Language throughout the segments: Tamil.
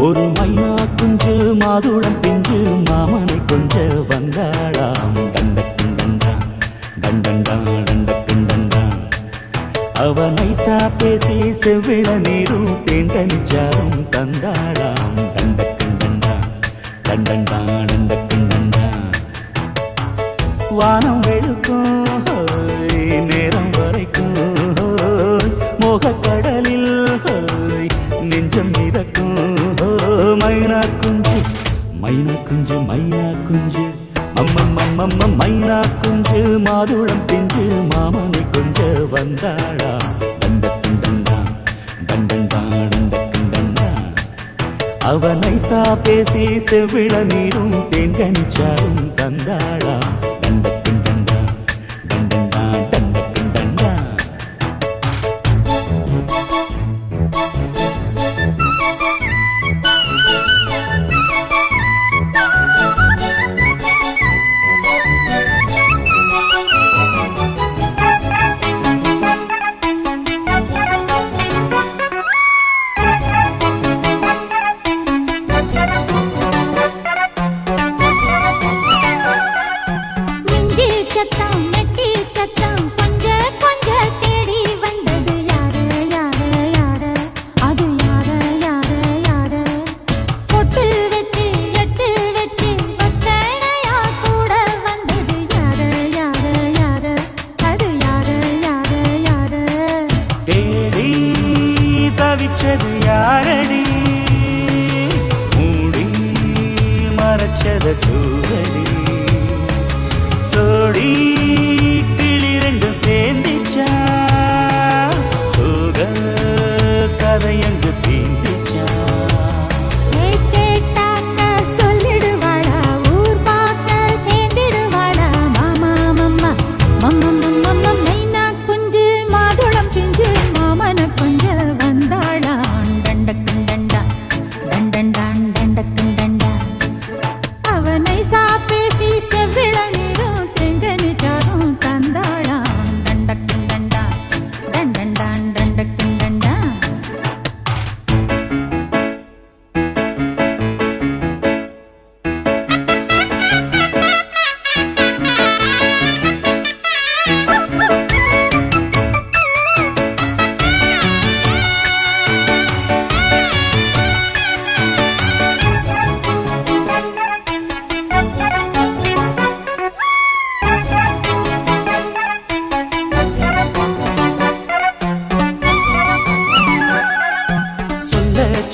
ஒரு மைனா குஞ்சு மாதுளம் பிஞ்சு மாமனை கொஞ்ச வந்தாளாம். தண்டக்குண்டா தண்டண்டா தண்டக்குண்டா அவனை சாப்பேசி செவ்விள நீரும் தேங்கனிச்சாரும் தந்தாளாம். தண்டக்குண்டா தண்டண்டா தண்டக்குண்டா வானம் வெளுக்கும் நேரம் வரைக்கும் மோகக்கடலில் நெஞ்சம் மிதக்கும். மைனா குஞ்சு மைனா குஞ்சு மைனா குஞ்சு அம்மம்மம்மம்ம மைனா குஞ்சு மாதுளம் பிஞ்சு மாமனை கொஞ்ச வந்தாளா. தண்டக்குண்டா தண்டண்டா தண்டக்குண்டா அவனை சாப்பேசி செவ்விள நீரும் தேங்கனிச்சாரும் தந்தாளா. தண்டக்குண்டா தண்டண்டா தண்டக்குண்டா தவிச்சது யாரடி மூடி மறைச்சத தூரடி சோடி கிளி ரெண்டு சேர்ந்திச்சா சோக கதையங்கு தீந்திச்சா. சொல்லிடுவாளா ஊர் பார்க்க சேர்ந்திடுவாளா மாமா மம்மா மம்ம மைனா குஞ்சு மாதுளம் பிஞ்சு மாமன கொஞ்ச வந்தாளா. தண்டக்குண்டா தண்டண்டா தண்டக்குண்டா அவனை சாப்பேசி செவ்விள நீரும் தெங்கனிச்சாரும் தந்தாளா. தண்டக்குண்டா தண்டண்டா தண்டக்குண்டா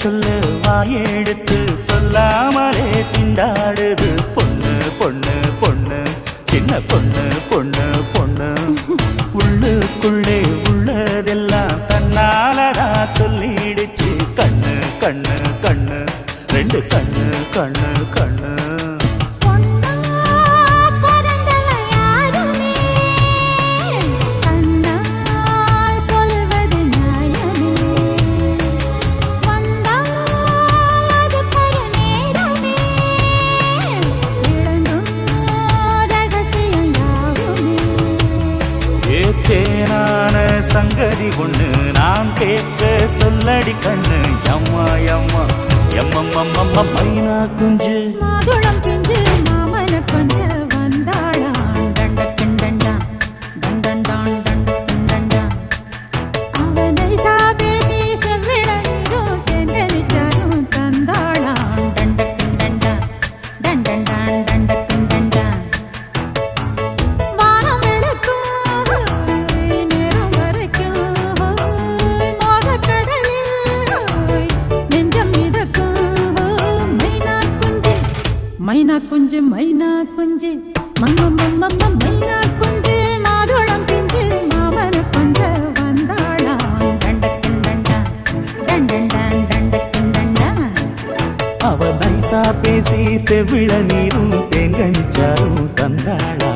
சொல்ல வாயெடுத்து சொல்லாமலே திண்டாடுது பொண்ணு பொண்ணு பொண்ணு சின்ன பொண்ணு பொண்ணு பொண்ணு உள்ளுக்குள்ளே உள்ளதெல்லாம் தன்னாலடா சொல்லிடுச்சு. கண்ணு கண்ணு கண்ணு ரெண்டு கண்ணு கண்ணு கண்ணு தேனான சங்கதி ஒண்ணு நான் கேட்க சொல்லடி கண்ணு. எம்மா எம்மா எம்மம்மம்மம்ம மைனா குஞ்சு மாதுளம் பிஞ்சு மாமன கொஞ்ச வந்தாளா. தண்டக்குண்டா தண்டண்டா தண்டக்குண்டா அவனை சாப்பேசி செவ்விள நீரும் தெங்கனிச்சாரும் தந்தாளா. தண்டக்குண்டா தண்டண்டா தண்டக்குண்டா வானம் வெளுக்கும் நேரம் வரைக்கும் மோகக்கடலில் நெஞ்சம் மிதக்கும். மைனா குஞ்சு மைனா குஞ்சு மம்மம்மம்ம மைனா குஞ்சு மாதுளம் பிஞ்சு மாமன கொஞ்ச வந்தாளா. தண்டக்குண்டா தண்டண்டா தண்டக்குண்டா அவனை சாப்பேசி செவ்விள நீரும் தேங்கனிச்சாரும் தந்தாளா.